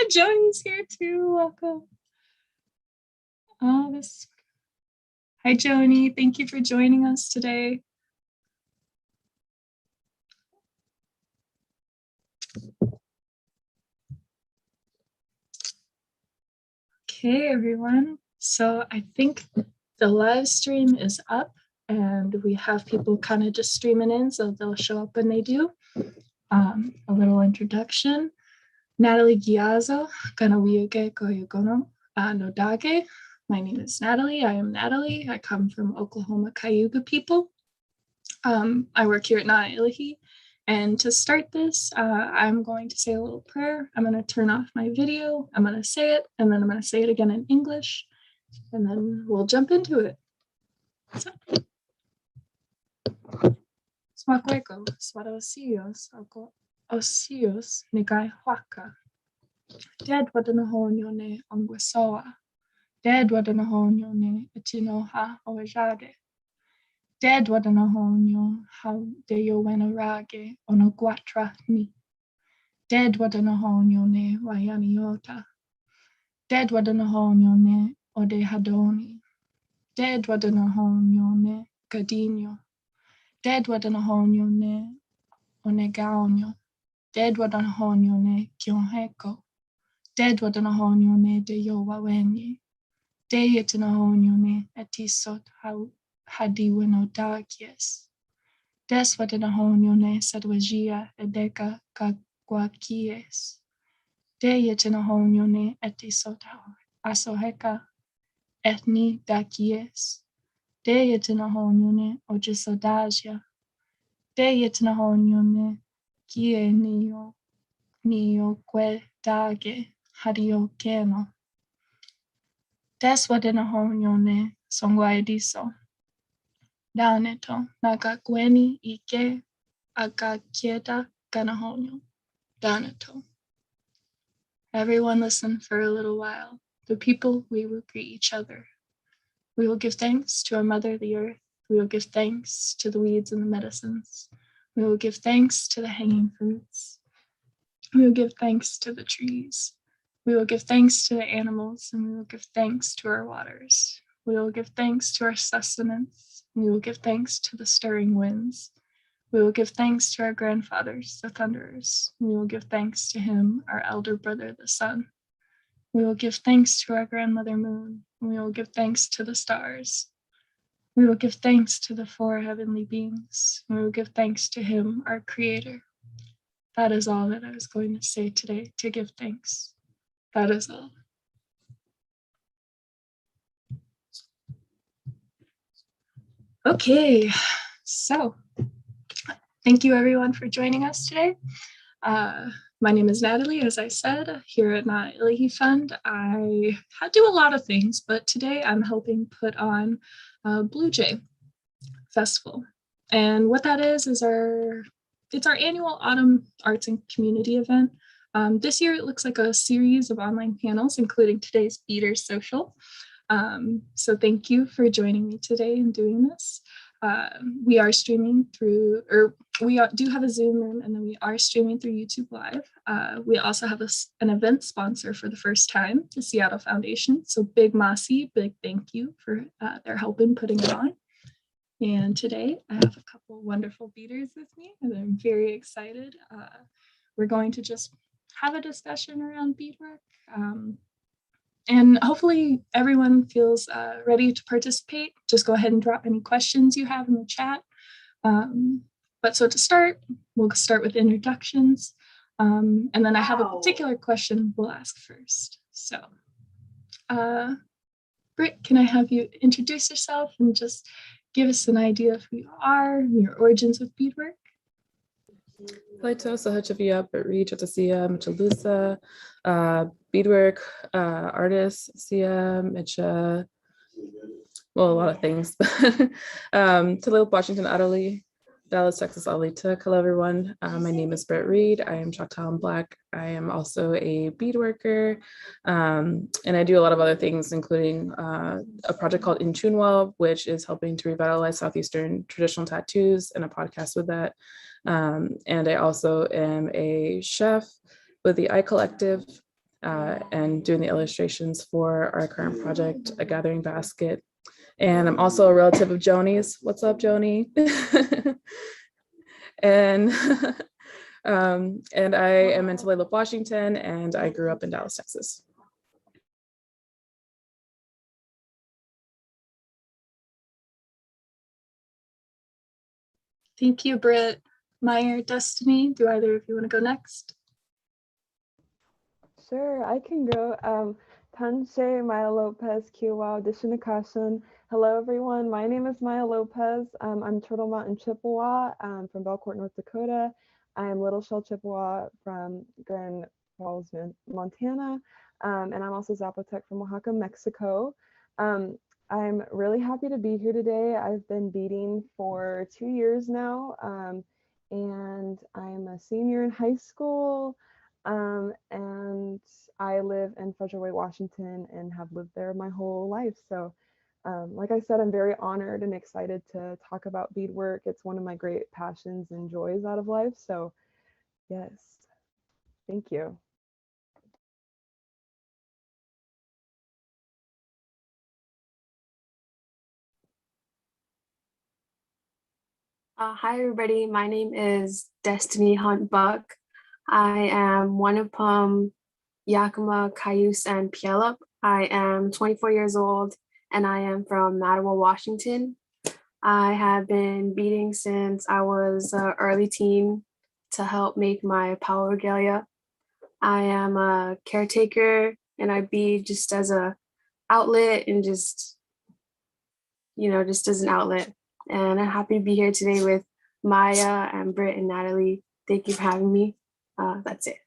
Joni's here too. Welcome. Oh, this. Hi, Joni. Thank you for joining us today. Okay, everyone. So I think the live stream is up and we have people kind of just streaming in, so they'll show up when they do. A little introduction. Natalie Giazzo, Kanawiuke Koyukono Nodage. My name is Natalie. I am Natalie. I come from Oklahoma Cayuga people. I work here at Na Ilihi. And to start this, I'm going to say a little prayer. I'm going to turn off my video. I'm going to say it, and then I'm going to say it again in English, and then we'll jump into it. So. Smakweko, swadosios, osios, nikai huaka. Dead wadanahonyo ongwasoa. Dead wadanahonyo etinoha owejade. Dead wadanahonyo how de yowena rage onoguatra ni. Dead wadanahonyo ne wayaniota. Dead wadanahonyo ne ode hadoni. Dead wadanahonyo ne gadinyo. Dead wadanahonyo ne onegaonyo. Dead wadanahonyo ne kionheko. Dead wadanahonyo ne de yowawenye. De yetinahonyo ne etisot hadiweno dagies. Des wadanahonyo ne sadwajia edeka kagwakies. De yetinahonyo ne etisot asoheka etni dakies. De yetinahonyo ne ojisodagia. De yetinahonyo ne kie niyo kwe dage hadio keno. Des wadanahonyo ne songwaidiso. Daneto nagakweni ike agakieta ganahonyo. Daneto. Everyone listen for a little while. The people, we will greet each other. We will give thanks to our mother, the earth. We will give thanks to the weeds and the medicines. We will give thanks to the hanging fruits. We will give thanks to the trees. We will give thanks to the animals, and we will give thanks to our waters. We will give thanks to our sustenance. We will give thanks to the stirring winds. We will give thanks to our grandfathers, the thunderers. We will give thanks to him, our elder brother, the sun. We will give thanks to our grandmother moon. We will give thanks to the stars. We will give thanks to the four heavenly beings. We will give thanks to him, our creator. That is all that I was going to say today, to give thanks. That is all. Okay, so thank you everyone for joining us today. My name is Natalie, as I said, here at Na Ilihi Fund. I do a lot of things, but today I'm helping put on Blue Jay Festival. And what that is it's our annual autumn arts and community event. This year it looks like a series of online panels, including today's Beader social. So thank you for joining me today and doing this. We are streaming through, or we do have a Zoom room, and then we are streaming through YouTube Live. We also have an event sponsor for the first time, the Seattle Foundation. So big Masi, big thank you for their help in putting it on. And today I have a couple wonderful beaders with me, and I'm very excited. We're going to just have a discussion around beadwork. And hopefully everyone feels ready to participate. Just go ahead and drop any questions you have in the chat. But so to start, we'll start with introductions. And then I have a particular question we'll ask first. So Britt, can I have you introduce yourself and just give us an idea of who you are and your origins with beadwork? Laito Sahachavia, Bari Chatasia, Michalusa, beadwork, artist, Sia, Micha, well, a lot of things. Talil, Washington, Adderley, Dallas, Texas, Alita. Hello, everyone. My name is Britt Reed. I am Choctaw and Black. I am also a beadworker, and I do a lot of other things, including a project called Inchunwa, which is helping to revitalize Southeastern traditional tattoos, and a podcast with that. And I also am a chef with the I Collective, and doing the illustrations for our current project, A Gathering Basket. And I'm also a relative of Joni's. What's up, Joni? and and I am in Tulalip, Washington, and I grew up in Dallas, Texas. Thank you, Britt. Meyer, Destiny, do either of you want to go next? Sure, I can go. Tanshe Maya Lopez Kiwa Dishinakasan. Hello, everyone. My name is Maya Lopez. I'm Turtle Mountain Chippewa from Belcourt, North Dakota. I'm Little Shell Chippewa from Grand Falls, Montana. And I'm also Zapotec from Oaxaca, Mexico. I'm really happy to be here today. I've been beading for 2 years now, and I'm a senior in high school. And I live in Federal Way, Washington, and have lived there my whole life. So, like I said, I'm very honored and excited to talk about beadwork. It's one of my great passions and joys out of life. So, yes, thank you. Hi, everybody. My name is Destiny Hunt Buck. I am one of Yakima, Cayuse, and Puyallup. I am 24 years old, and I am from Mattawa, Washington. I have been beading since I was an early teen to help make my power regalia. I am a caretaker, and I bead just as a outlet and just as an outlet. And I'm happy to be here today with Maya and Britt and Natalie. Thank you for having me. That's it.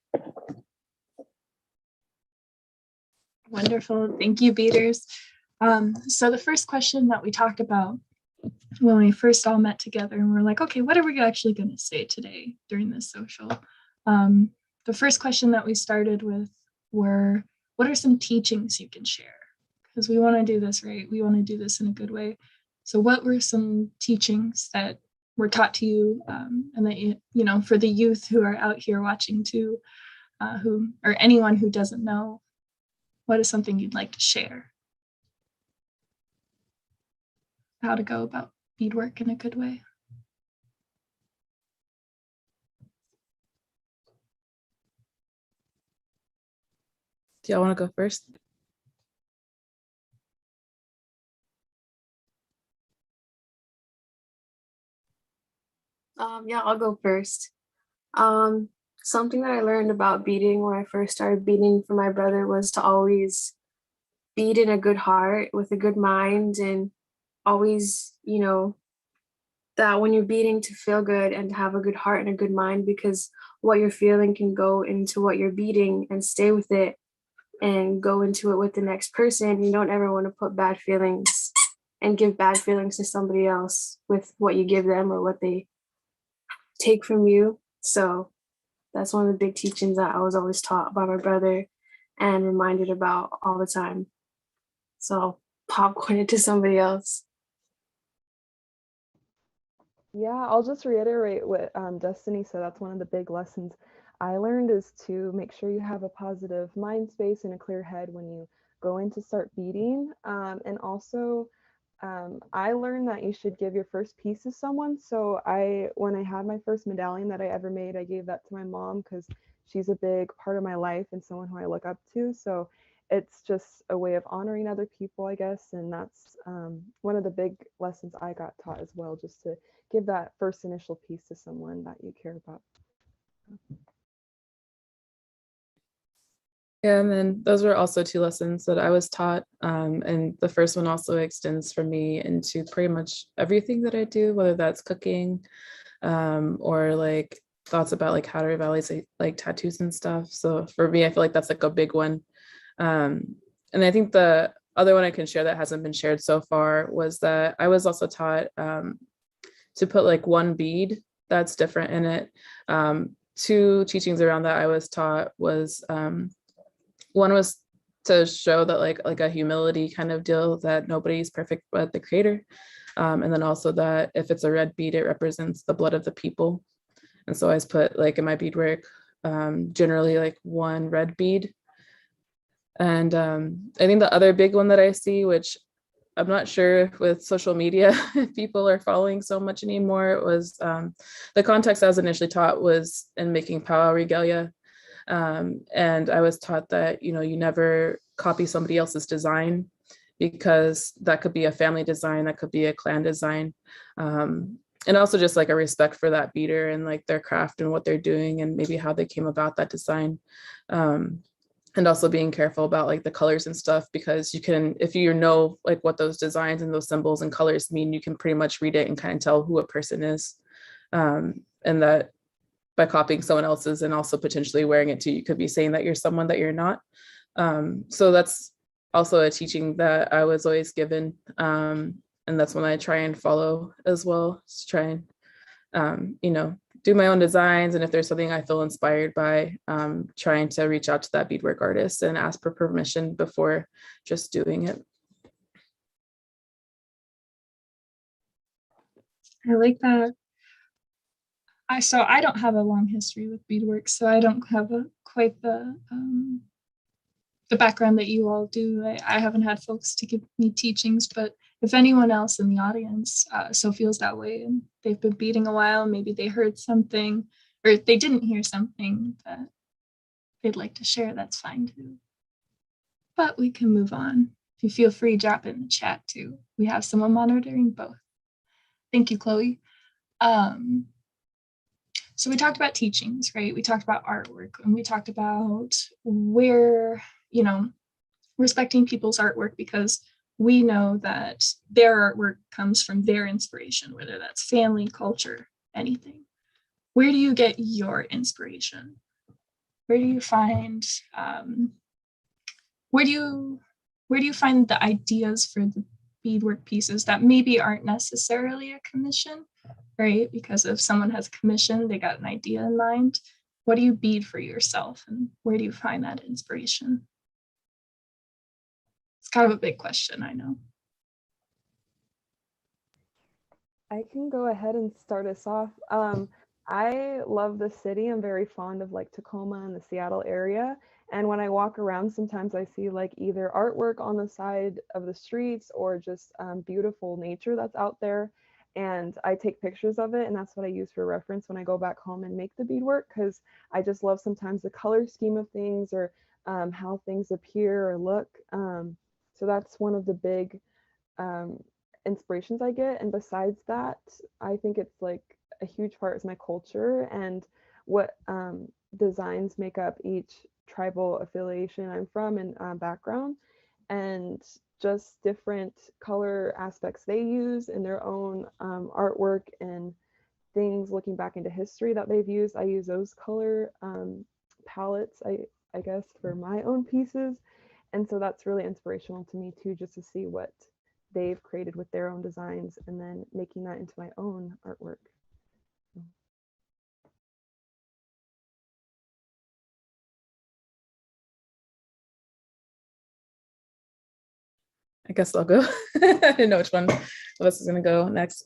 Wonderful. Thank you, Beaders. So the first question that we talked about when we first all met together and we're like, okay, what are we actually going to say today during this social? The first question that we started with were, what are some teachings you can share? Because we want to do this right. We want to do this in a good way. So what were some teachings that were taught to you and that, for the youth who are out here watching too, or anyone who doesn't know, what is something you'd like to share? How to go about beadwork in a good way? Do y'all want to go first? Yeah, I'll go first. Something that I learned about beading when I first started beading for my brother was to always bead in a good heart with a good mind, and always, that when you're beading to feel good and to have a good heart and a good mind, because what you're feeling can go into what you're beading and stay with it and go into it with the next person. You don't ever want to put bad feelings and give bad feelings to somebody else with what you give them or what they take from you. So that's one of the big teachings that I was always taught by my brother and reminded about all the time. So popcorn it to somebody else. Yeah, I'll just reiterate what Destiny said. That's one of the big lessons I learned, is to make sure you have a positive mind space and a clear head when you go in to start beading. And also, I learned that you should give your first piece to someone. So when I had my first medallion that I ever made, I gave that to my mom because she's a big part of my life and someone who I look up to. So it's just a way of honoring other people, I guess. And that's one of the big lessons I got taught as well, just to give that first initial piece to someone that you care about. Yeah, and then those were also 2 lessons that I was taught. And the first one also extends for me into pretty much everything that I do, whether that's cooking or like thoughts about like how to evaluate like tattoos and stuff. So for me, I feel like that's like a big one. And I think the other one I can share that hasn't been shared so far was that I was also taught to put like one bead that's different in it. 2 teachings around that I was taught was one was to show that like a humility kind of deal, that nobody's perfect but the creator. And then also that if it's a red bead, it represents the blood of the people. And so I put like in my beadwork, generally like one red bead And I think the other big one that I see, which I'm not sure with social media if people are following so much anymore, was the context I was initially taught was in making powwow regalia. And I was taught that, you never copy somebody else's design, because that could be a family design, that could be a clan design. And also just like a respect for that beater and like their craft and what they're doing and maybe how they came about that design. And also being careful about like the colors and stuff, because you can, if you know like what those designs and those symbols and colors mean, you can pretty much read it and kind of tell who a person is. And that by copying someone else's and also potentially wearing it too, you could be saying that you're someone that you're not. So that's also a teaching that I was always given. And that's one I try and follow as well, to try and, do my own designs. And if there's something I feel inspired by, trying to reach out to that beadwork artist and ask for permission before just doing it. I like that. So I don't have a long history with beadwork, so I don't have quite the background that you all do. I haven't had folks to give me teachings, but if anyone else in the audience so feels that way and they've been beading a while, maybe they heard something or they didn't hear something that they'd like to share, that's fine too. But we can move on. If you feel free, drop it in the chat too. We have someone monitoring both. Thank you, Chloe. So we talked about teachings, right? We talked about artwork, and we talked about where, respecting people's artwork, because we know that their artwork comes from their inspiration, whether that's family, culture, anything. Where do you get your inspiration? Where do you find, where do you find the ideas for the beadwork pieces that maybe aren't necessarily a commission, right? Because if someone has a commission, they got an idea in mind. What do you bead for yourself, and where do you find that inspiration? It's kind of a big question, I know. I can go ahead and start us off. I love the city. I'm very fond of like Tacoma and the Seattle area. And when I walk around, sometimes I see like either artwork on the side of the streets or just beautiful nature that's out there. And I take pictures of it, and that's what I use for reference when I go back home and make the beadwork, because I just love sometimes the color scheme of things, or how things appear or look. So that's one of the big inspirations I get. And besides that, I think it's like a huge part is my culture and what designs make up each tribal affiliation I'm from and background, and just different color aspects they use in their own artwork and things looking back into history that they've used. I use those color palettes, I guess, for my own pieces. And so that's really inspirational to me too, just to see what they've created with their own designs and then making that into my own artwork. I guess I'll go. I didn't know which one of us is going to go next.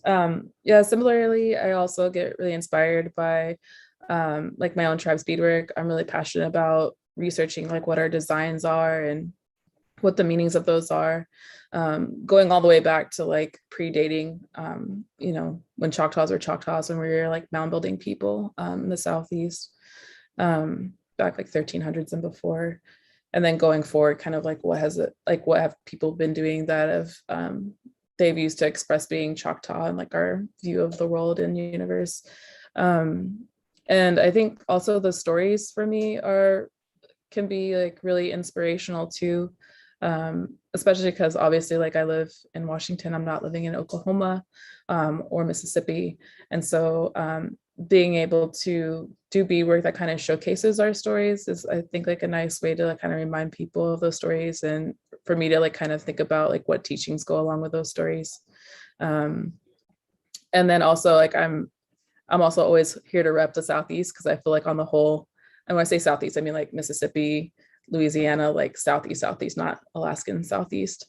Yeah, similarly, I also get really inspired by like my own tribe's beadwork. I'm really passionate about researching like what our designs are and what the meanings of those are, going all the way back to like predating, when Choctaws were Choctaws, when we were like mound building people in the Southeast, back like 1300s and before. And then going forward, kind of like what have people been doing that have they've used to express being Choctaw and like our view of the world and universe. And I think also the stories for me can be like really inspirational too, especially because obviously like I live in Washington, I'm not living in Oklahoma or Mississippi. And so being able to do beadwork that kind of showcases our stories is, I think, like a nice way to like kind of remind people of those stories, and for me to like kind of think about like what teachings go along with those stories. And then also like I'm also always here to rep the Southeast, because I feel like on the whole, and when I say Southeast, I mean like Mississippi, Louisiana, like Southeast, not Alaskan Southeast.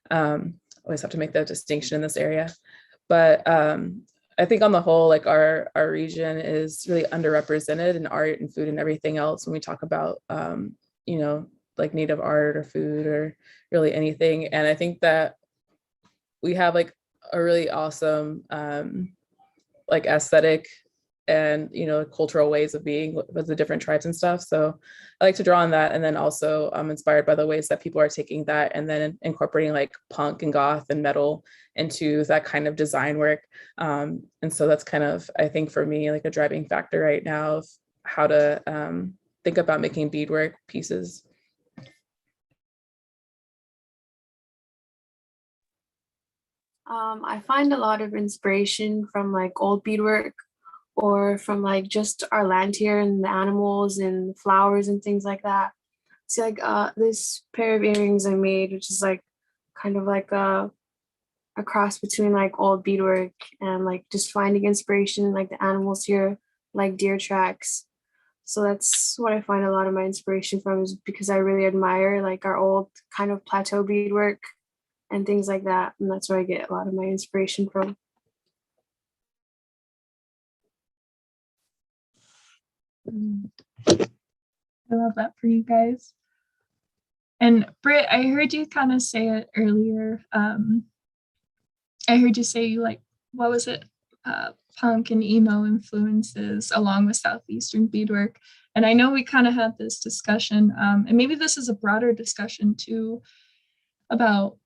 Always have to make that distinction in this area. But I think on the whole, like our region is really underrepresented in art and food and everything else when we talk about, like native art or food or really anything. And I think that we have like a really awesome like aesthetic and, you know, cultural ways of being with the different tribes and stuff. So I like to draw on that. And then also I'm inspired by the ways that people are taking that and then incorporating like punk and goth and metal into that kind of design work. And so that's kind of, I think for me, like a driving factor right now of how to think about making beadwork pieces. I find a lot of inspiration from like old beadwork or from like just our land here and the animals and flowers and things like that. See, like this pair of earrings I made, which is like kind of like a cross between like old beadwork and like just finding inspiration in like the animals here, like deer tracks. So that's what I find a lot of my inspiration from, is because I really admire like our old kind of plateau beadwork and things like that. And that's where I get a lot of my inspiration from. I love that for you guys. And Britt, I heard you kind of say it earlier. I heard you say you like, what was it? Punk and emo influences along with Southeastern beadwork. And I know we kind of had this discussion, and maybe this is a broader discussion too, about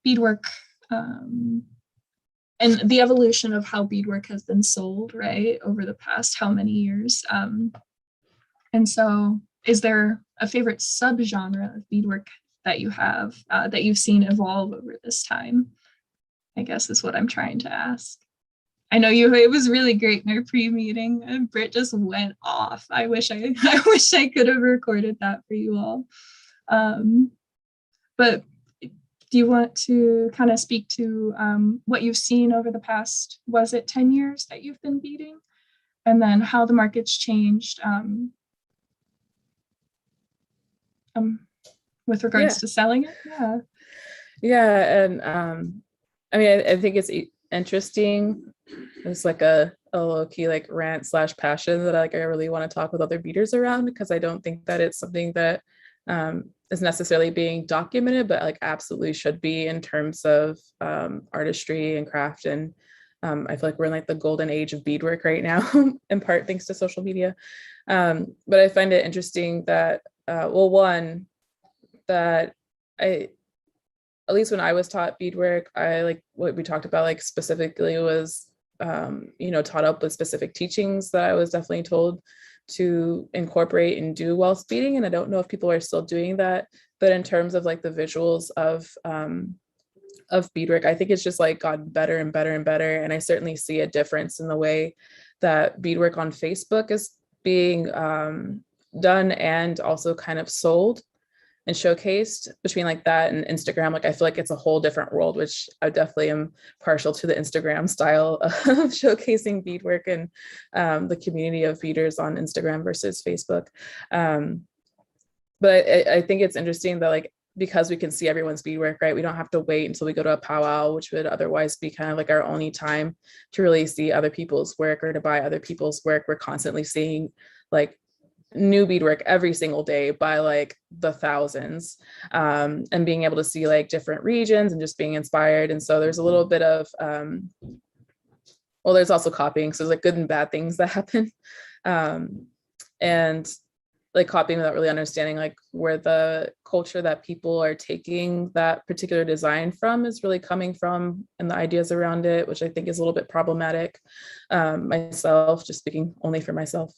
beadwork and the evolution of how beadwork has been sold, right, over the past how many years. And so is there a favorite subgenre of beadwork that you have that you've seen evolve over this time? I guess is what I'm trying to ask. I know it was really great in our pre-meeting and Britt just went off. I wish I could have recorded that for you all. But do you want to kind of speak to what you've seen over the past, was it 10 years that you've been beading? And then how the market's changed with regards to selling it? Yeah, and I mean, I think it's interesting. It's like a low-key like rant / passion that I really want to talk with other beaders around, because I don't think that it's something that is necessarily being documented, but like absolutely should be in terms of artistry and craft. And I feel like we're in like the golden age of beadwork right now, in part thanks to social media. But I find it interesting that, well, one, that at least when I was taught beadwork, I like what we talked about, like specifically was, you know, taught up with specific teachings that I was definitely told to incorporate and do whilst beading. And I don't know if people are still doing that, but in terms of like the visuals of beadwork, I think it's just like gotten better and better and better. And I certainly see a difference in the way that beadwork on Facebook is being done and also kind of sold and showcased. Between like that and Instagram, like I feel like it's a whole different world, which I definitely am partial to the Instagram style of showcasing beadwork and the community of beaders on Instagram versus Facebook. But I think it's interesting that like, because we can see everyone's beadwork, right? We don't have to wait until we go to a powwow, which would otherwise be kind of like our only time to really see other people's work or to buy other people's work. We're constantly seeing like new beadwork every single day by like the thousands, and being able to see like different regions and just being inspired. And so there's a little bit of, well, there's also copying. So there's like good and bad things that happen. And like copying without really understanding like where the culture that people are taking that particular design from is really coming from, and the ideas around it, which I think is a little bit problematic, myself, just speaking only for myself.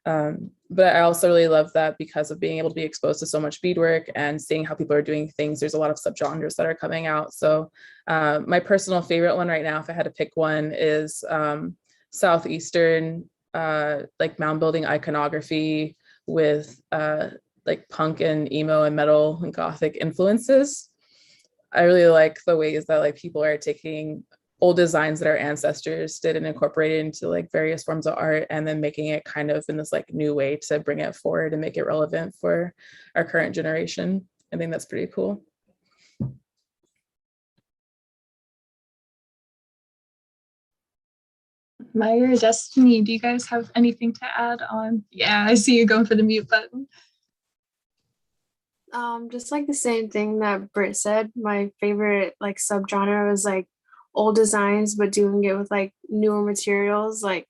But I also really love that because of being able to be exposed to so much beadwork and seeing how people are doing things, there's a lot of subgenres that are coming out. So my personal favorite one right now, if I had to pick one, is Southeastern like mound building iconography with like punk and emo and metal and gothic influences. I really like the ways that like people are taking old designs that our ancestors did and incorporated into like various forms of art, and then making it kind of in this like new way to bring it forward and make it relevant for our current generation. I think that's pretty cool. Maya or Destiny, do you guys have anything to add on? Yeah, I see you going for the mute button. Just like the same thing that Britt said, my favorite like subgenre was like old designs, but doing it with like newer materials, like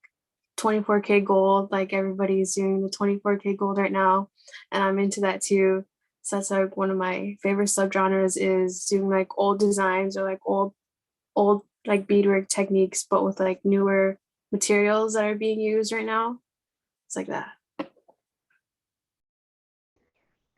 24K gold. Like everybody's doing the 24K gold right now, and I'm into that too. So that's like one of my favorite subgenres is doing like old designs or like old like beadwork techniques, but with like newer materials that are being used right now. It's like that.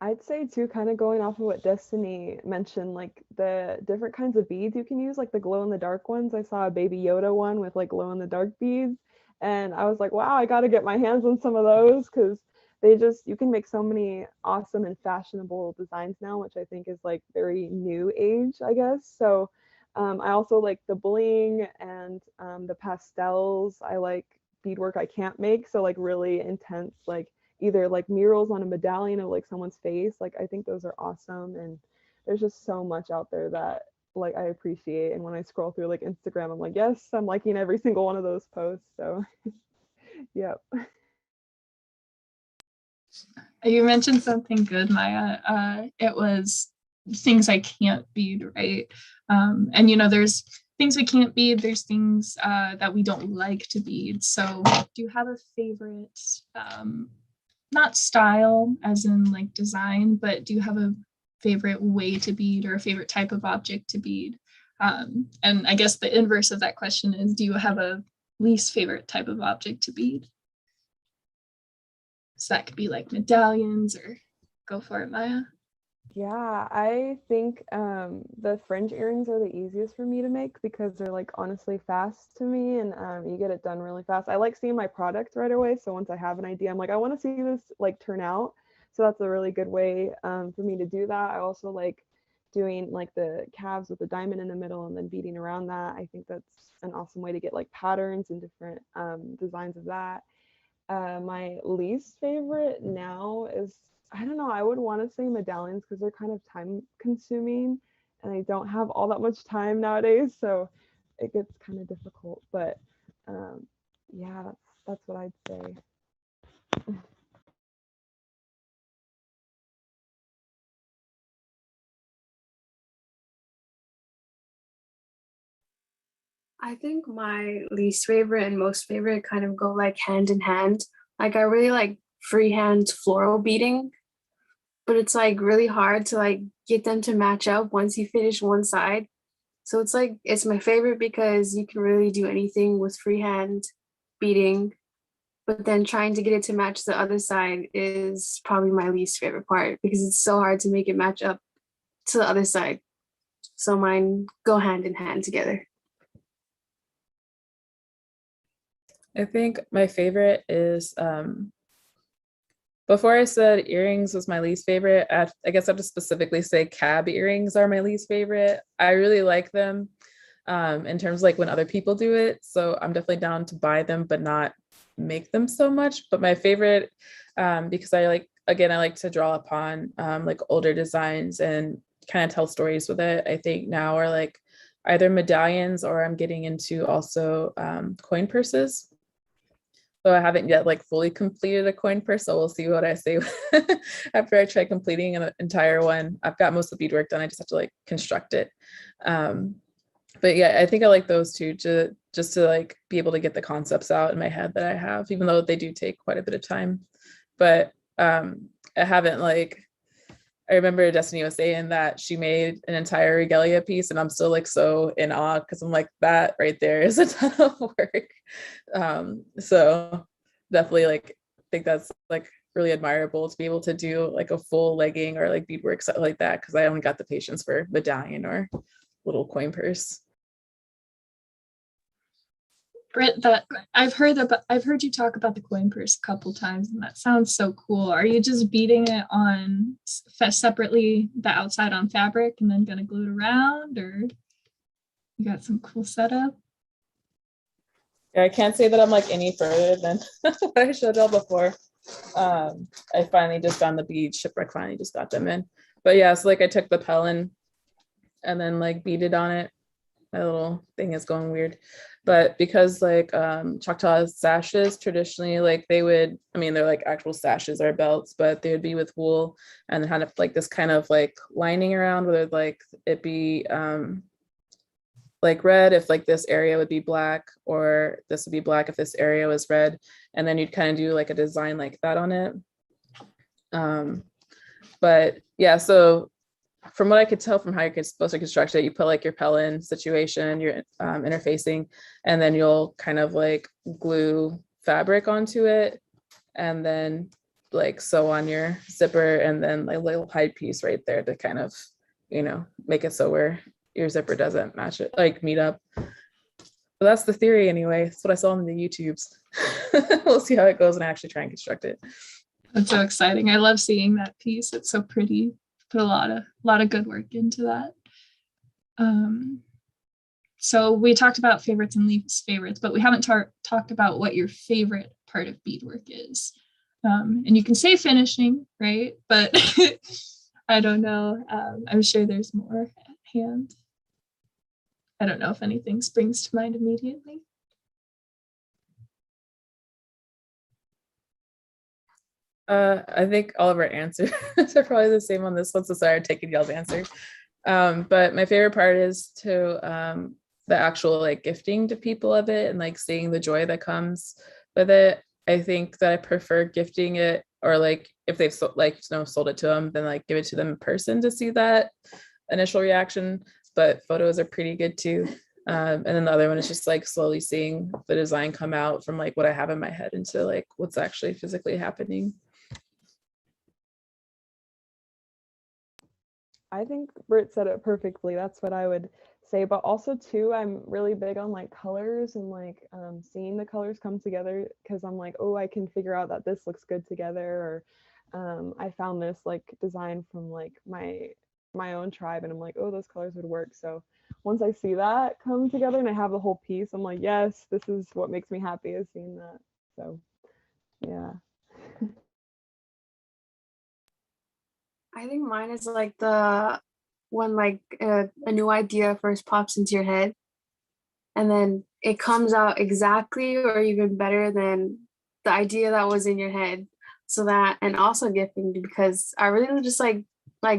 I'd say too, kind of going off of what Destiny mentioned, like the different kinds of beads you can use, like the glow in the dark ones. I saw a Baby Yoda one with like glow in the dark beads, and I was like, wow, I got to get my hands on some of those because you can make so many awesome and fashionable designs now, which I think is like very new age, I guess. So I also like the bling and the pastels. I like beadwork I can't make, so like really intense, like either like murals on a medallion of like someone's face. Like I think those are awesome, and there's just so much out there that like I appreciate. And when I scroll through like Instagram, I'm like, yes, I'm liking every single one of those posts. So yep. You mentioned something good, Maya. It was things I can't bead, right? And there's things we can't bead. There's things that we don't like to bead. So, do you have a favorite, not style as in like design, but do you have a favorite way to bead or a favorite type of object to bead? And I guess the inverse of that question is, do you have a least favorite type of object to bead? So that could be like medallions, or go for it, Maya. Yeah, I think the fringe earrings are the easiest for me to make because they're like honestly fast to me, and you get it done really fast. I like seeing my product right away, so once I have an idea, I'm like, I want to see this like turn out. So that's a really good way for me to do that. I also like doing like the calves with the diamond in the middle and then beading around that. I think that's an awesome way to get like patterns and different designs of that. My least favorite now is, I don't know, I would want to say medallions because they're kind of time consuming and I don't have all that much time nowadays, so it gets kind of difficult. But yeah, that's what I'd say. I think my least favorite and most favorite kind of go like hand in hand. Like I really like freehand floral beading, but it's like really hard to like get them to match up once you finish one side. So it's like it's my favorite because you can really do anything with freehand beading, but then trying to get it to match the other side is probably my least favorite part because it's so hard to make it match up to the other side. So mine go hand in hand together. I think my favorite is before I said earrings was my least favorite. I guess I have to specifically say cab earrings are my least favorite. I really like them in terms of like when other people do it. So I'm definitely down to buy them, but not make them so much. But my favorite, because I like to draw upon like older designs and kind of tell stories with it. I think now are like either medallions or I'm getting into also coin purses. So I haven't yet like fully completed a coin purse, so we'll see what I say after I try completing an entire one. I've got most of the beadwork done. I just have to like construct it. But yeah, I think I like those two just to like be able to get the concepts out in my head that I have, even though they do take quite a bit of time. But I haven't like, I remember Destiny was saying that she made an entire regalia piece, and I'm still like so in awe because I'm like, that right there is a ton of work. So definitely like think that's like really admirable to be able to do like a full legging or like beadwork stuff like that, because I only got the patience for medallion or little coin purse. Britt, I've heard you talk about the coin purse a couple times, and that sounds so cool. Are you just beating it on separately, the outside on fabric, and then gonna glue it around, or you got some cool setup? Yeah, I can't say that I'm like any further than what I showed y'all before. I finally just found the beads. Shipwreck finally just got them in. But yeah, so like I took the Pellin and then like beaded on it. My little thing is going weird. But because like Choctaw sashes traditionally, like they would, I mean, they're like actual sashes or belts, but they would be with wool and kind of like this kind of like lining around, whether like it be like red if like this area would be black, or this would be black if this area was red. And then you'd kind of do like a design like that on it. But yeah, so from what I could tell from how you're supposed to construct it, you put like your Pellin situation, your interfacing, and then you'll kind of like glue fabric onto it, and then like sew on your zipper, and then like a little hide piece right there to kind of, you know, make it so where your zipper doesn't match it, like meet up. But that's the theory anyway. That's what I saw on the YouTubes. We'll see how it goes and actually try and construct it. That's so exciting. I love seeing that piece. It's so pretty. Put a lot of good work into that. So we talked about favorites and least favorites, but we haven't talked about what your favorite part of beadwork is. And you can say finishing, right? But I don't know. I'm sure there's more at hand. I don't know if anything springs to mind immediately. I think all of our answers are probably the same on this one, so sorry I'm taking y'all's answer. But my favorite part is to the actual like gifting to people of it and like seeing the joy that comes with it. I think that I prefer gifting it, or like if they've sold it to them, then like give it to them in person to see that initial reaction. But photos are pretty good too. And then the other one is just like slowly seeing the design come out from like what I have in my head into like what's actually physically happening. I think Britt said it perfectly. That's what I would say. But also too, I'm really big on like colors and like seeing the colors come together, because I'm like, oh, I can figure out that this looks good together, or I found this like design from like my own tribe, and I'm like, oh, those colors would work. So once I see that come together and I have the whole piece, I'm like, yes, this is what makes me happy, is seeing that. So yeah. I think mine is like the when like a new idea first pops into your head, and then it comes out exactly or even better than the idea that was in your head. So that, and also gifting, because I really just like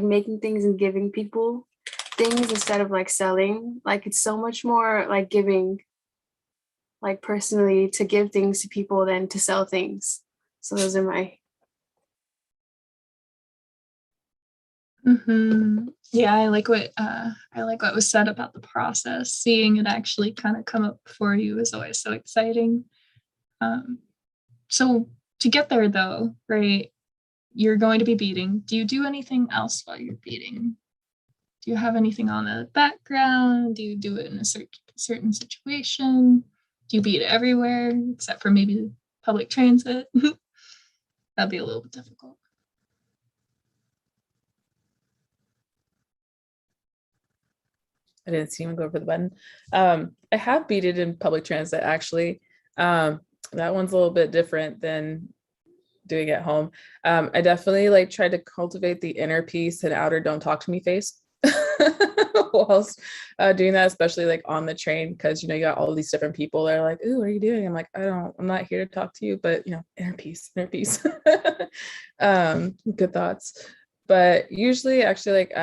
making things and giving people things instead of like selling. Like it's so much more like giving, like personally, to give things to people than to sell things. So those are my. Yeah, I like what was said about the process. Seeing it actually kind of come up for you is always so exciting. So to get there though, right, you're going to be beading. Do you do anything else while you're beading? Do you have anything on the background? Do you do it in a certain situation? Do you bead everywhere except for maybe public transit? That'd be a little bit difficult. I didn't see him go for the button. I have beaded in public transit actually. That one's a little bit different than doing at home. I definitely like tried to cultivate the inner peace and outer don't talk to me face whilst doing that, especially like on the train, because you know you got all these different people that are like, ooh, what are you doing? I'm like, I'm not here to talk to you, but you know, inner peace. Good thoughts. But usually actually like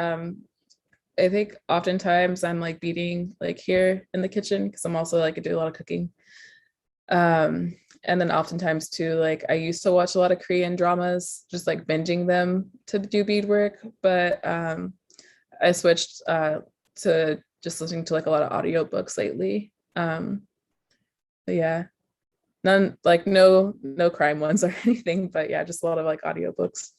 I think oftentimes I'm like beading like here in the kitchen, because I'm also like I do a lot of cooking. And then oftentimes too, like I used to watch a lot of Korean dramas, just like binging them to do beadwork, but I switched to just listening to like a lot of audiobooks lately. But yeah, none like no crime ones or anything, but yeah, just a lot of like audiobooks.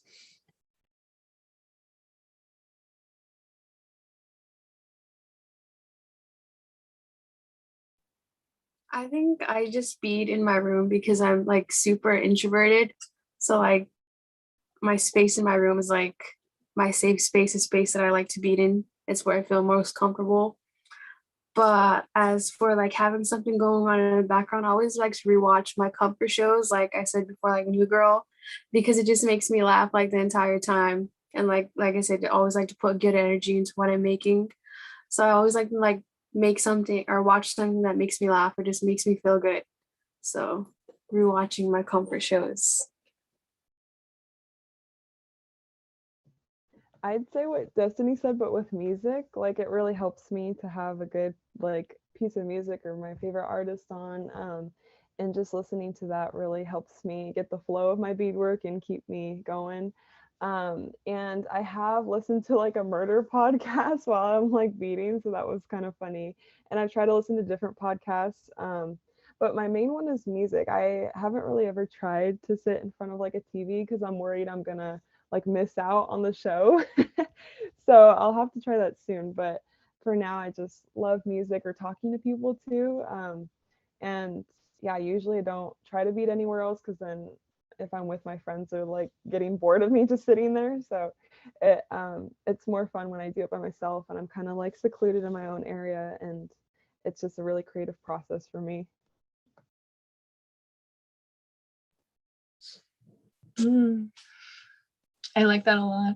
I think I just bead in my room because I'm like super introverted. So like my space in my room is like my safe space, a space that I like to bead in. It's where I feel most comfortable. But as for like having something going on in the background, I always like to rewatch my comfort shows, like I said before, like New Girl, because it just makes me laugh like the entire time. And like I said, I always like to put good energy into what I'm making. So I always like make something or watch something that makes me laugh or just makes me feel good. So rewatching my comfort shows. I'd say what Destiny said, but with music, like it really helps me to have a good like piece of music or my favorite artist on. And just listening to that really helps me get the flow of my beadwork and keep me going. And I have listened to like a murder podcast while I'm like beading, so that was kind of funny. And I've tried to listen to different podcasts. But my main one is music. I haven't really ever tried to sit in front of like a TV because I'm worried I'm gonna like miss out on the show. So I'll have to try that soon. But for now, I just love music or talking to people too. And yeah, usually I don't try to beat anywhere else because then if I'm with my friends, they're like getting bored of me just sitting there. So it's more fun when I do it by myself and I'm kind of like secluded in my own area, and it's just a really creative process for me. I like that a lot.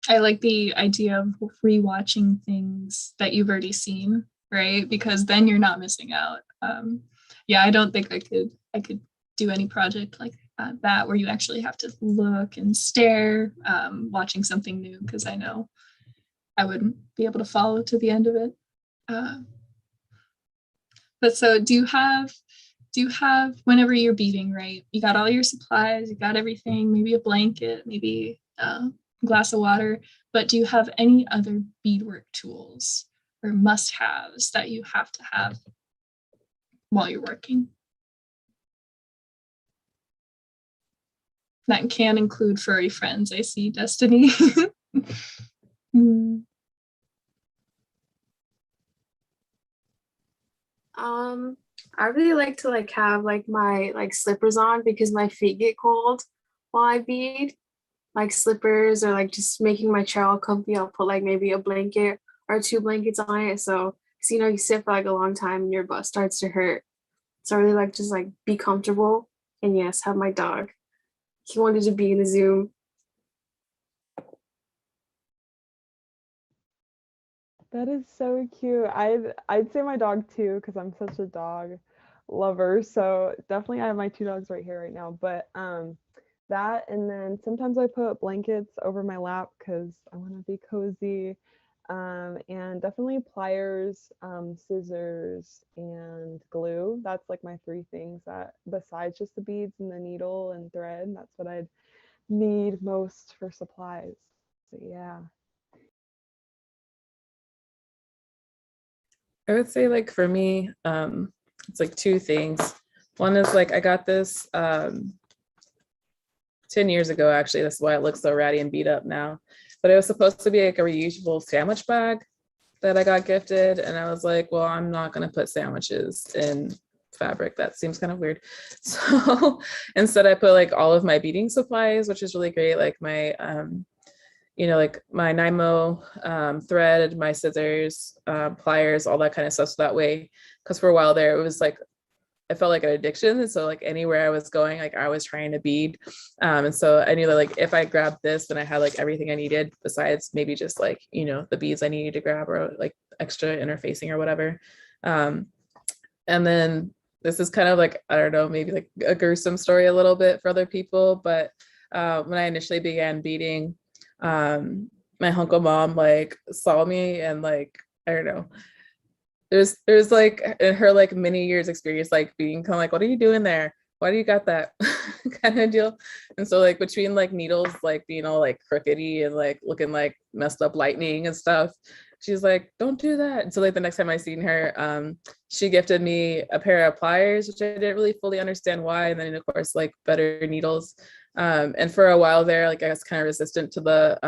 I like the idea of rewatching things that you've already seen, right? Because then you're not missing out. Yeah, I don't think I could do any project like that where you actually have to look and stare watching something new, because I know I wouldn't be able to follow to the end of it. But so do you have, whenever you're beading, right, you got all your supplies, you got everything, maybe a blanket, maybe a glass of water, but do you have any other beadwork tools or must-haves that you have to have while you're working? That can include furry friends, I see, Destiny. I really like to like have like my like slippers on because my feet get cold while I bead. Like slippers or like just making my chair all comfy. I'll put like maybe a blanket or 2 blankets on it. So, you know, you sit for like a long time and your butt starts to hurt. So I really like just like be comfortable. And yes, have my dog. He wanted to be in the Zoom. That is so cute. I'd say my dog too, because I'm such a dog lover. So definitely I have my 2 dogs right here right now. But that, and then sometimes I put blankets over my lap because I want to be cozy. And definitely pliers, scissors, and glue. That's like my 3 things that besides just the beads and the needle and thread, that's what I'd need most for supplies. So yeah. I would say like for me, it's like 2 things. One is like I got this 10 years ago, actually. That's why it looks so ratty and beat up now. But it was supposed to be like a reusable sandwich bag that I got gifted. And I was like, well, I'm not going to put sandwiches in fabric. That seems kind of weird. So instead I put like all of my beading supplies, which is really great. Like my, you know, like my Nymo thread, my scissors, pliers, all that kind of stuff. So that way, because for a while there, it was like, I felt like an addiction. And so like anywhere I was going, like I was trying to bead. And so I knew that like if I grabbed this, then I had like everything I needed besides maybe just like, you know, the beads I needed to grab or like extra interfacing or whatever. And then this is kind of like, I don't know, maybe like a gruesome story a little bit for other people. But when I initially began beading, my uncle mom like saw me and like, I don't know, there's like in her like many years experience like being kind of like, what are you doing there, why do you got that kind of deal. And so like between like needles like being all like crookedy and like looking like messed up lightning and stuff, she's like, don't do that. And so like the next time I seen her, she gifted me a pair of pliers, which I didn't really fully understand why, and then of course like better needles. And for a while there, like I was kind of resistant to the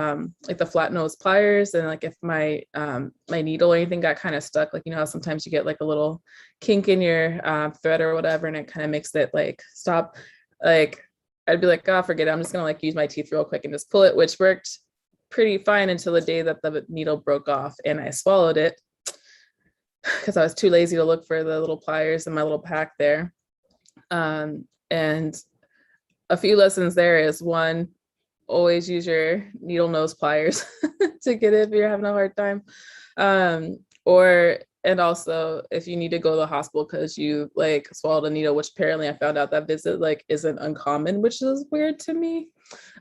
like the flat nose pliers, and like if my my needle or anything got kind of stuck, like you know how sometimes you get like a little kink in your thread or whatever, and it kind of makes it like stop. Like I'd be like, oh, forget it. I'm just gonna like use my teeth real quick and just pull it, which worked pretty fine until the day that the needle broke off and I swallowed it because I was too lazy to look for the little pliers in my little pack there. And a few lessons there is, one, always use your needle nose pliers to get it if you're having a hard time. And also if you need to go to the hospital because you like swallowed a needle, which apparently I found out that visit like isn't uncommon, which is weird to me.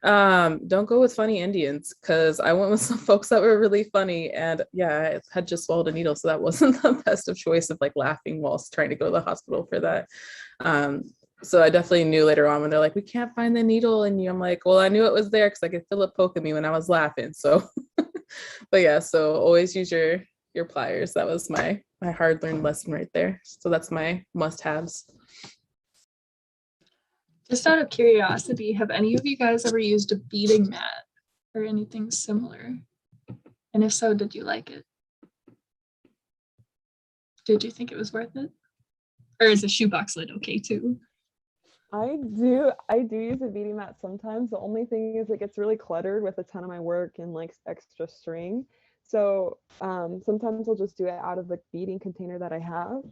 Don't go with funny Indians, because I went with some folks that were really funny, and yeah, I had just swallowed a needle, so that wasn't the best of choice of like laughing whilst trying to go to the hospital for that. So I definitely knew later on when they're like, we can't find the needle in you. I'm like, well, I knew it was there because I could feel it poking me when I was laughing. So, but yeah, so always use your pliers. That was my hard learned lesson right there. So that's my must-haves. Just out of curiosity, have any of you guys ever used a beading mat or anything similar? And if so, did you like it? Did you think it was worth it? Or is a shoebox lid okay too? I do use a beading mat sometimes. The only thing is it gets really cluttered with a ton of my work and like extra string. So sometimes I'll just do it out of the beading container that I have.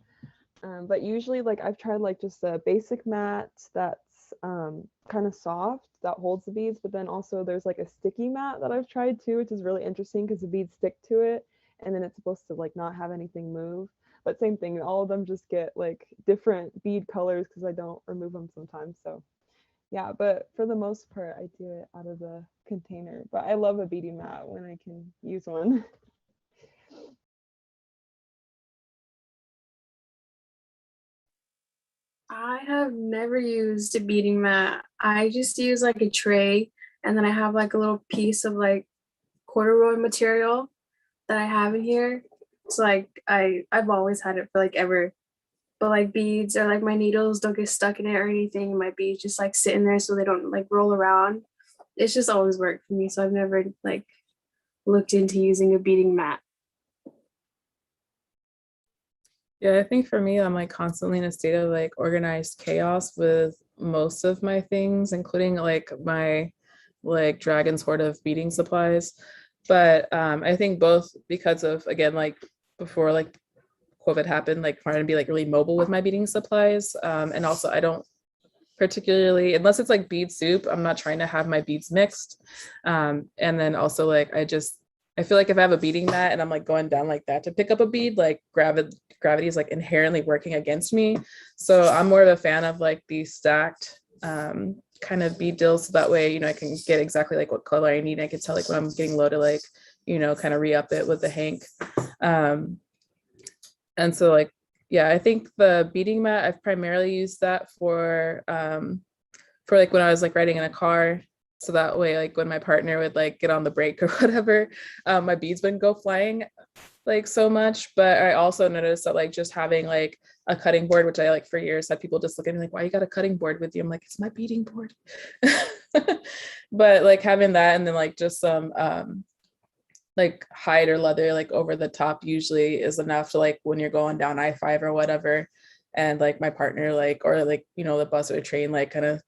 But usually like I've tried like just a basic mat that's kind of soft that holds the beads, but then also there's like a sticky mat that I've tried too, which is really interesting because the beads stick to it and then it's supposed to like not have anything move. But same thing, all of them just get like different bead colors because I don't remove them sometimes. So yeah, but for the most part, I do it out of the container. But I love a beading mat when I can use one. I have never used a beading mat. I just use like a tray, and then I have like a little piece of like corduroy material that I have in here. So like I've always had it for like ever. But like beads or like my needles don't get stuck in it or anything. My beads just like sitting there so they don't like roll around. It's just always worked for me. So I've never like looked into using a beading mat. Yeah, I think for me, I'm like constantly in a state of like organized chaos with most of my things, including like my like dragon's hoard of beading supplies. But I think both because of, again, like before like COVID happened, like trying to be like really mobile with my beading supplies. And also I don't particularly, unless it's like bead soup, I'm not trying to have my beads mixed. And then also like I feel like if I have a beading mat and I'm like going down like that to pick up a bead, like gravity is like inherently working against me. So I'm more of a fan of like these stacked kind of bead deals. So that way, you know, I can get exactly like what color I need. I can tell like when I'm getting low to like, you know, kind of re-up it with the hank. And so like, yeah, I think the beading mat, I've primarily used that for like when I was like riding in a car. So that way, like when my partner would like get on the brake or whatever, my beads wouldn't go flying like so much. But I also noticed that like just having like a cutting board, which I like for years had people just look at me like, why you got a cutting board with you? I'm like, it's my beading board. But like having that and then like just some like hide or leather like over the top usually is enough to like when you're going down I-5 or whatever, and like my partner like, or like, you know, the bus or train, like kind of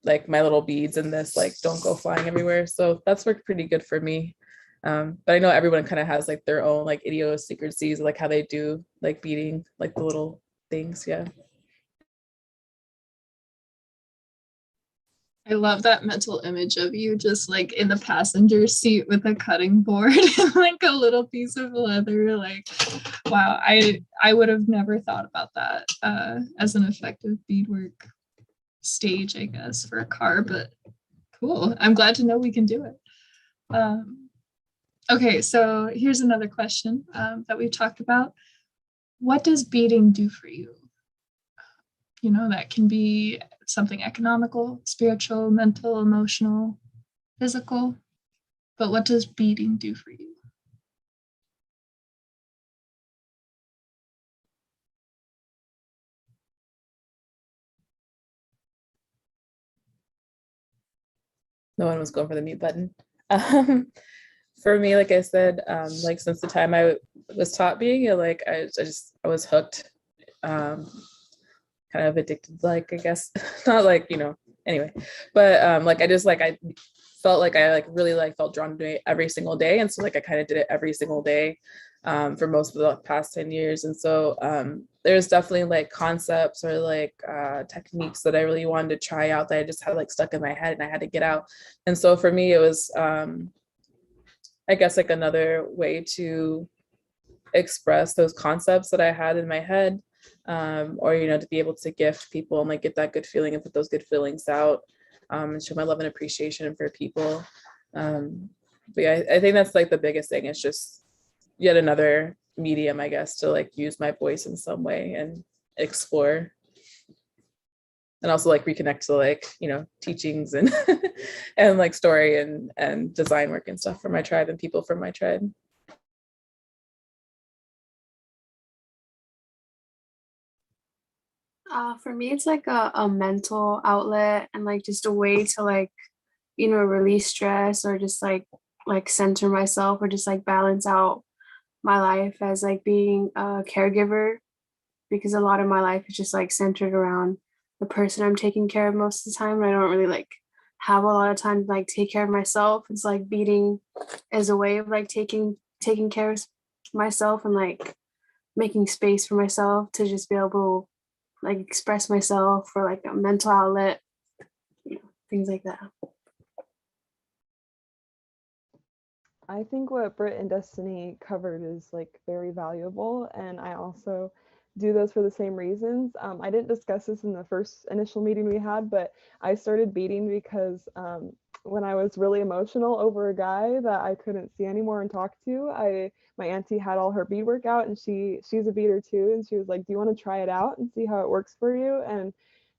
like my little beads in this like don't go flying everywhere. So that's worked pretty good for me. But I know everyone kind of has like their own like idiosyncrasies, like how they do like beading, like the little things. Yeah. I love that mental image of you just like in the passenger seat with a cutting board and like a little piece of leather. Like, wow, I would have never thought about that as an effective beadwork stage, I guess, for a car, but cool. I'm glad to know we can do it. Okay, so here's another question that we've talked about. What does beading do for you? You know, that can be something economical, spiritual, mental, emotional, physical. But what does beading do for you? No one was going for the mute button. For me, like I said, like since the time I was taught beading, like I was hooked, kind of addicted, like I guess, not like, you know, anyway, but like I felt like I like really like felt drawn to it every single day, and so like I kind of did it every single day. for most of the past 10 years. And so there's definitely like concepts or like techniques that I really wanted to try out that I just had like stuck in my head and I had to get out. And so for me, it was, I guess, like another way to express those concepts that I had in my head, or, you know, to be able to gift people and like get that good feeling and put those good feelings out, and show my love and appreciation for people. But yeah, I think that's like the biggest thing. It's just yet another medium, I guess, to like use my voice in some way and explore. And also like reconnect to like, you know, teachings and and like story and design work and stuff for my tribe and people from my tribe. For me, it's like a mental outlet and like just a way to like, you know, release stress or just like center myself or just like balance out my life as like being a caregiver, because a lot of my life is just like centered around the person I'm taking care of most of the time. And I don't really like have a lot of time to like take care of myself. It's like beading as a way of like taking care of myself and like making space for myself to just be able to like express myself for like a mental outlet, you know, things like that. I think what Britt and Destiny covered is like very valuable, and I also do those for the same reasons. I didn't discuss this in the first initial meeting we had, but I started beading because when I was really emotional over a guy that I couldn't see anymore and talk to, my auntie had all her beadwork out, and she's a beader too, and she was like, "Do you want to try it out and see how it works for you?" And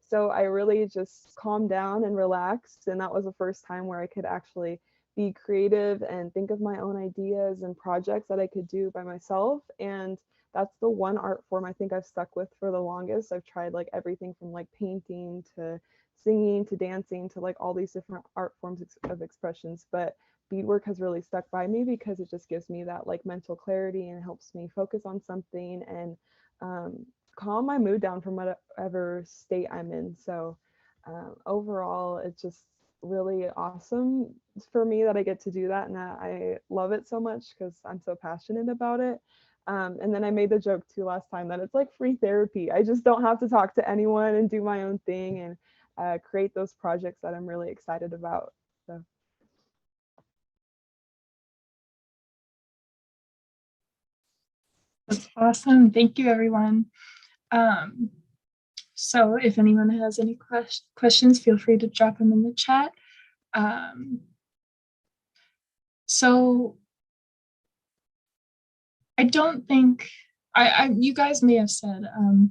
so I really just calmed down and relaxed, and that was the first time where I could actually be creative and think of my own ideas and projects that I could do by myself. And that's the one art form I think I've stuck with for the longest. I've tried like everything from like painting to singing to dancing to like all these different art forms of expressions, but beadwork has really stuck by me because it just gives me that like mental clarity and helps me focus on something and calm my mood down from whatever state I'm in. So overall, it's just really awesome for me that I get to do that and that I love it so much because I'm so passionate about it. And then I made the joke too last time that it's like free therapy. I just don't have to talk to anyone and do my own thing and create those projects that I'm really excited about. So. That's awesome. Thank you, everyone. So if anyone has any questions, feel free to drop them in the chat. So I don't think, you guys may have said,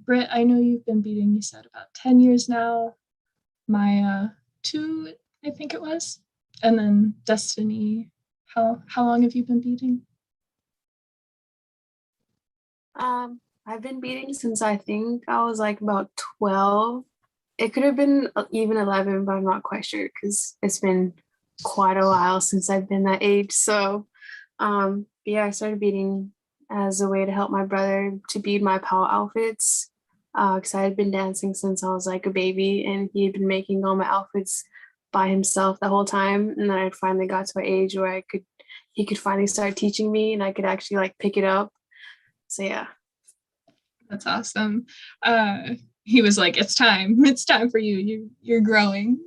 Britt, I know you've been beading, you said about 10 years now. Maya, 2, I think it was. And then Destiny, how long have you been beading? I've been beading since I think I was like about 12. It could have been even 11, but I'm not quite sure because it's been quite a while since I've been that age. So yeah, I started beading as a way to help my brother to bead my PAL outfits, because I had been dancing since I was like a baby and he had been making all my outfits by himself the whole time. And then I finally got to an age where he could finally start teaching me and I could actually like pick it up. So yeah. That's awesome. He was like, it's time for you. You're growing.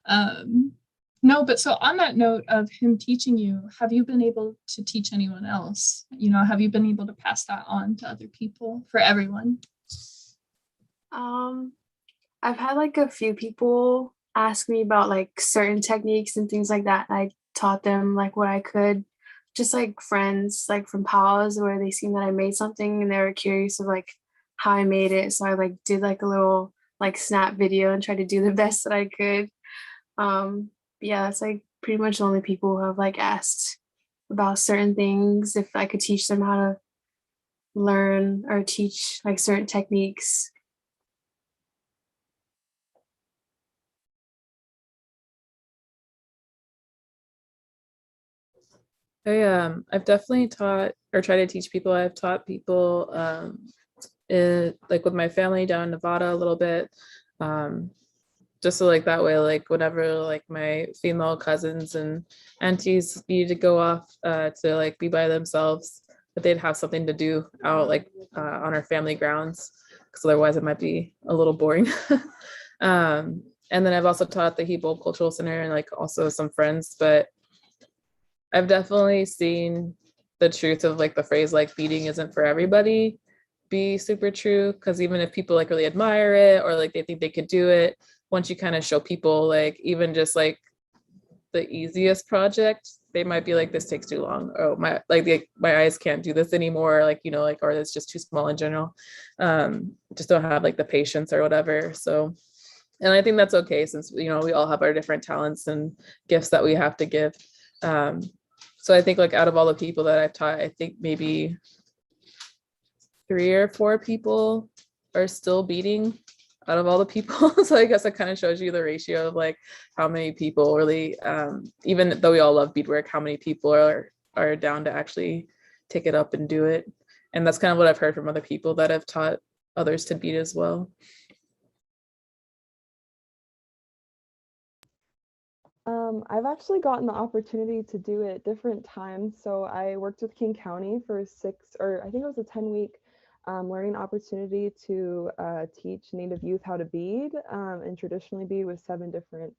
No, but so on that note of him teaching you, have you been able to teach anyone else? You know, have you been able to pass that on to other people, for everyone? I've had like a few people ask me about like certain techniques and things like that. I taught them like what I could, just like friends like from pals where they seen that I made something and they were curious of like how I made it. So I like did like a little like snap video and tried to do the best that I could. Yeah, that's like pretty much the only people who have like asked about certain things, if I could teach them how to learn or teach like certain techniques. I've definitely taught or tried to teach people. I've taught people like with my family down in Nevada a little bit. Just so like that way, like whenever like my female cousins and aunties needed to go off to like be by themselves, but they'd have something to do out like on our family grounds, because otherwise it might be a little boring. And then I've also taught the Hebel Cultural Center and like also some friends, but I've definitely seen the truth of like the phrase like beading isn't for everybody be super true, because even if people like really admire it or like they think they could do it, once you kind of show people like even just like the easiest project, they might be like, this takes too long. Oh, my eyes can't do this anymore, like, you know, like, or it's just too small in general. Just don't have like the patience or whatever. So, and I think that's okay, since, you know, we all have our different talents and gifts that we have to give. So I think like out of all the people that I've taught, I think maybe 3 or 4 people are still beading out of all the people. So I guess it kind of shows you the ratio of like how many people really, even though we all love beadwork, how many people are down to actually take it up and do it. And that's kind of what I've heard from other people that have taught others to bead as well. I've actually gotten the opportunity to do it different times. So I worked with King County for 6, or I think it was a 10-week learning opportunity to teach Native youth how to bead and traditionally bead with 7 different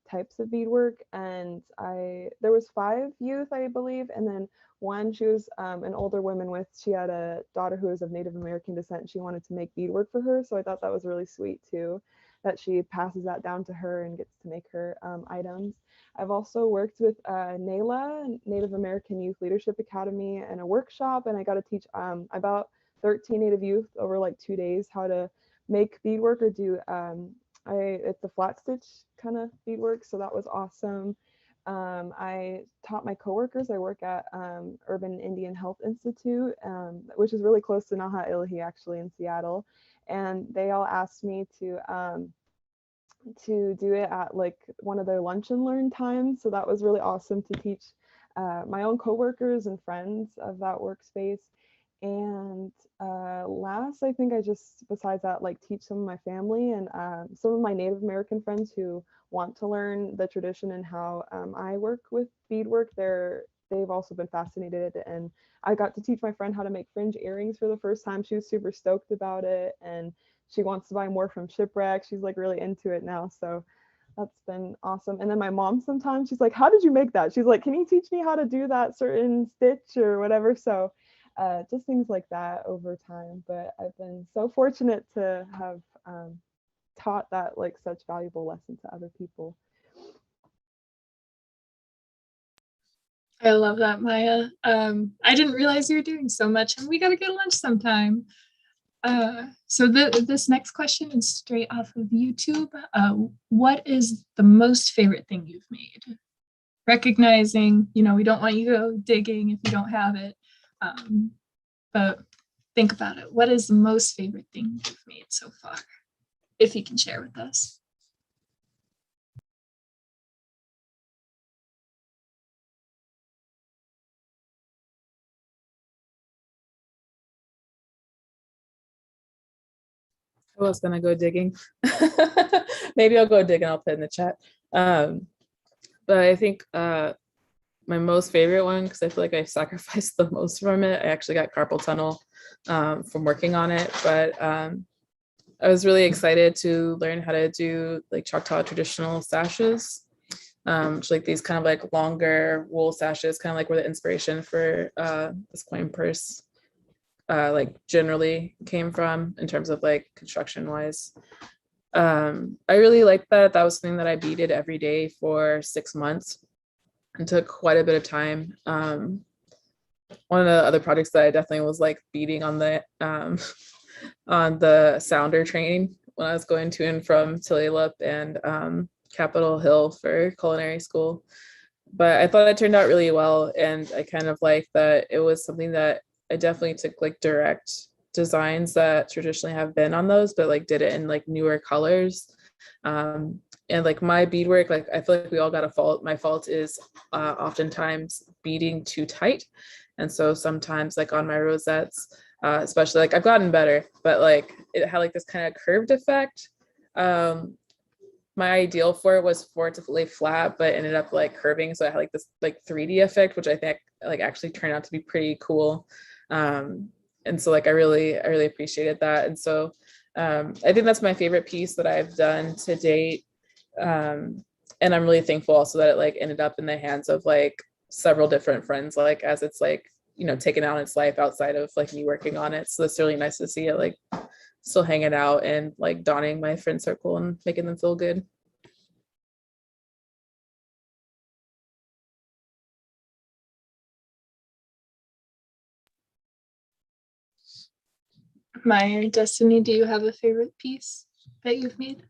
types of beadwork. And there was 5 youth, I believe, and then one, she was an older woman she had a daughter who was of Native American descent, and she wanted to make beadwork for her. So I thought that was really sweet too, that she passes that down to her and gets to make her items. I've also worked with NALA, Native American Youth Leadership Academy, and a workshop, and I got to teach about 13 Native youth over like 2 days how to make beadwork or do it's a flat stitch kind of beadwork, so that was awesome. I taught my coworkers. I work at Urban Indian Health Institute, which is really close to Naha Ilahi, actually, in Seattle, and they all asked me to do it at like one of their lunch and learn times. So that was really awesome to teach my own coworkers and friends of that workspace. And last, I think I just, besides that, like teach some of my family and some of my Native American friends who want to learn the tradition and how I work with beadwork. They've also been fascinated, and I got to teach my friend how to make fringe earrings for the first time. She was super stoked about it, and she wants to buy more from Shipwreck. She's like really into it now. So that's been awesome. And then my mom sometimes, she's like, how did you make that? She's like, can you teach me how to do that certain stitch or whatever? So just things like that over time. But I've been so fortunate to have taught that like such valuable lesson to other people. I love that, Maya. I didn't realize you were doing so much, and we gotta get lunch sometime. So this next question is straight off of YouTube. What is the most favorite thing you've made? Recognizing, you know, we don't want you to go digging if you don't have it, but think about it. What is the most favorite thing you've made so far, if you can share with us? I was gonna go digging. Maybe I'll go dig and I'll put in the chat. But I think my most favorite one, because I feel like I sacrificed the most from it, I actually got carpal tunnel from working on it. But I was really excited to learn how to do like Choctaw traditional sashes, which like these kind of like longer wool sashes, kind of like where the inspiration for this coin purse like generally came from in terms of like construction wise. I really liked that. That was something that I beaded every day for 6 months and took quite a bit of time. One of the other projects that I definitely was like beading on the sounder training when I was going to and from Tulalip and Capitol Hill for culinary school. But I thought it turned out really well, and I kind of like that it was something that I definitely took like direct designs that traditionally have been on those, but like did it in like newer colors. And like my beadwork, like I feel like we all got a fault. My fault is oftentimes beading too tight. And so sometimes like on my rosettes, especially like I've gotten better, but like it had like this kind of curved effect. My ideal for it was for it to lay flat, but ended up like curving. So I had like this like 3D effect, which I think like actually turned out to be pretty cool. And so like I really appreciated that. And so I think that's my favorite piece that I've done to date. And I'm really thankful also that it like ended up in the hands of like several different friends, like as it's like, you know, taken out its life outside of like me working on it. So it's really nice to see it like still hanging out and like donning my friend circle and making them feel good. Maya or Destiny, do you have a favorite piece that you've made?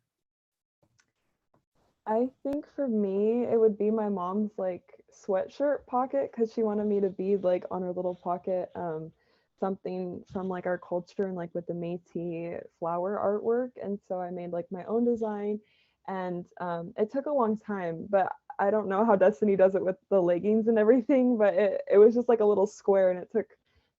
I think for me, it would be my mom's like sweatshirt pocket because she wanted me to bead like on her little pocket something from like our culture and like with the Métis flower artwork. And so I made like my own design, and it took a long time, but I don't know how Destiny does it with the leggings and everything, but it was just like a little square and it took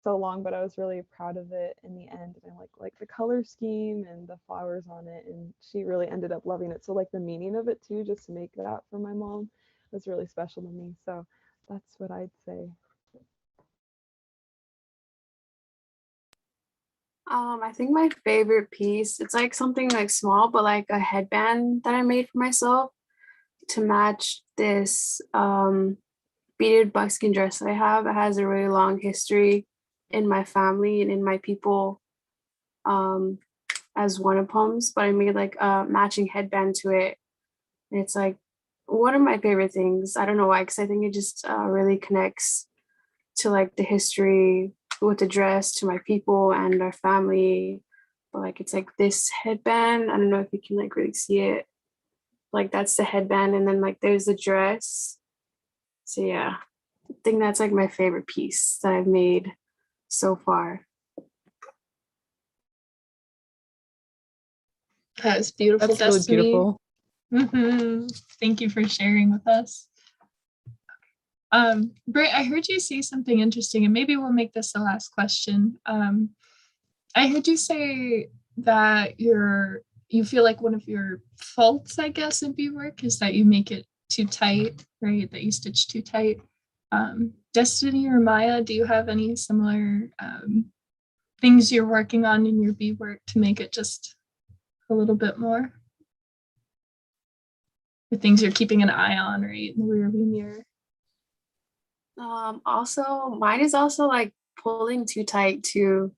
so long, but I was really proud of it in the end. And I like the color scheme and the flowers on it, and she really ended up loving it. So like the meaning of it too, just to make that for my mom was really special to me. So that's what I'd say. I think my favorite piece, it's like something like small, but like a headband that I made for myself to match this beaded buckskin dress that I have. It has a really long history in my family and in my people um, as one of poems, but I made like a matching headband to it. And it's like one of my favorite things. I don't know why, because I think it just really connects to like the history with the dress, to my people and our family. But like it's like this headband. I don't know if you can like really see it. Like that's the headband, and then like there's the dress. So yeah, I think that's like my favorite piece that I've made so far. That was beautiful, That's really Destiny. beautiful. Thank you for sharing with us. Britt, I heard you say something interesting, and maybe we'll make this the last question. I heard you say that you feel like one of your faults, I guess, in beadwork is that you make it too tight, right? That you stitch too tight. Destiny or Maya, do you have any similar things you're working on in your beadwork to make it just a little bit more? The things you're keeping an eye on, right, in the rearview mirror? Also, mine is also like pulling too tight too.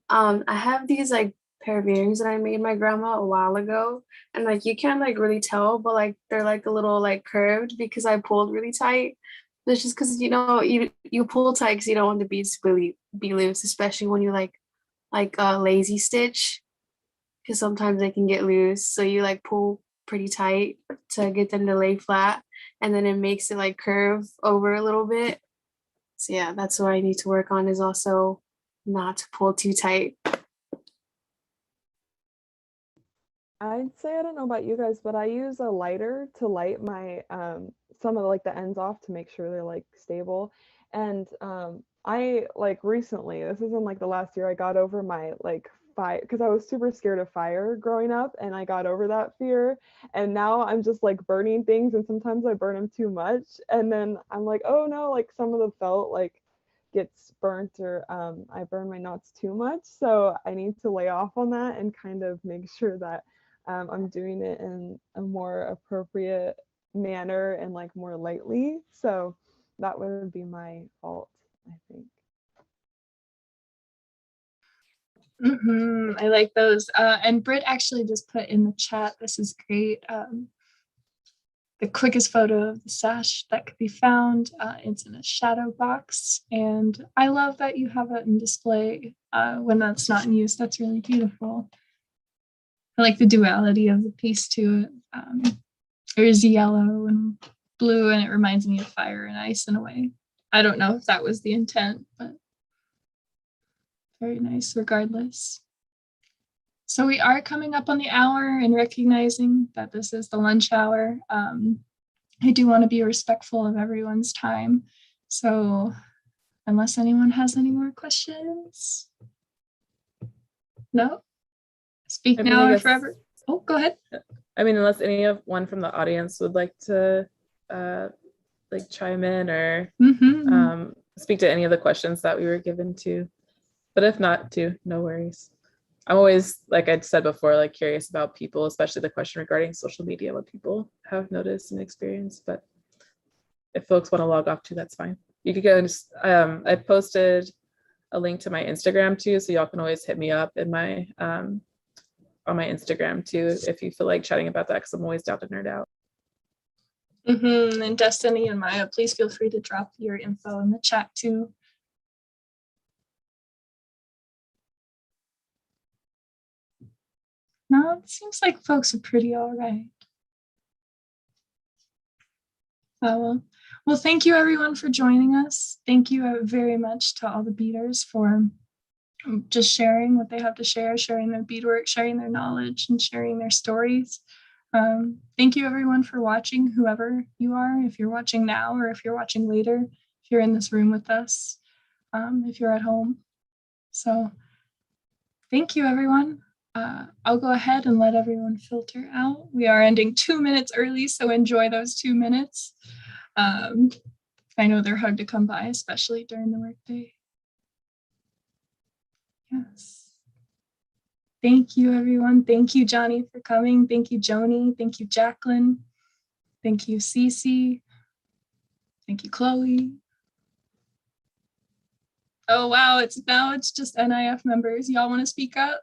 I have these like pair of earrings that I made my grandma a while ago, and like you can't like really tell, but like they're like a little like curved because I pulled really tight. But it's just because you pull tight because you don't want the beads to really be loose, especially when you like lazy stitch, because sometimes they can get loose. So you like pull pretty tight to get them to lay flat, and then it makes it like curve over a little bit. So yeah, that's what I need to work on, is also not to pull too tight. I'd say, I don't know about you guys, but I use a lighter to light my some of like the ends off to make sure they're like stable. And I like recently, this isn't like the last year, I got over my like fire, because I was super scared of fire growing up, and I got over that fear. And now I'm just like burning things, and sometimes I burn them too much, and then I'm like, oh no, like some of the felt like gets burnt, or I burn my knots too much. So I need to lay off on that and kind of make sure that I'm doing it in a more appropriate manner and like more lightly. So that would be my fault, I think. I like those. And Britt actually just put in the chat, this is great. The quickest photo of the sash that could be found. It's in a shadow box. And I love that you have it in display when that's not in use. That's really beautiful. I like the duality of the piece too. There's yellow and blue, and it reminds me of fire and ice in a way. I don't know if that was the intent, but very nice regardless. So we are coming up on the hour, and recognizing that this is the lunch hour. I do want to be respectful of everyone's time. So unless anyone has any more questions. No? Speak now or forever. Oh, go ahead. I mean, unless one from the audience would like to like chime in or speak to any of the questions that we were given to. But if not to, no worries. I'm always, like I said before, like curious about people, especially the question regarding social media, what people have noticed and experienced. But if folks want to log off too, that's fine. You could go and I posted a link to my Instagram too, so y'all can always hit me up in my on my Instagram too if you feel like chatting about that, because I'm always down to nerd out. And Destiny and Maya, please feel free to drop your info in the chat too. No, it seems like folks are pretty all right. Well, thank you everyone for joining us. Thank you very much to all the beaders for just sharing what they have to share, sharing their beadwork, sharing their knowledge, and sharing their stories. Thank you everyone for watching, whoever you are, if you're watching now or if you're watching later, if you're in this room with us, if you're at home. So thank you everyone. I'll go ahead and let everyone filter out. We are ending 2 minutes early, so enjoy those 2 minutes. I know they're hard to come by, especially during the workday. Yes. Thank you, everyone. Thank you, Johnny, for coming. Thank you, Joni. Thank you, Jacqueline. Thank you, Cece. Thank you, Chloe. Oh, wow. It's just NIF members. Y'all want to speak up?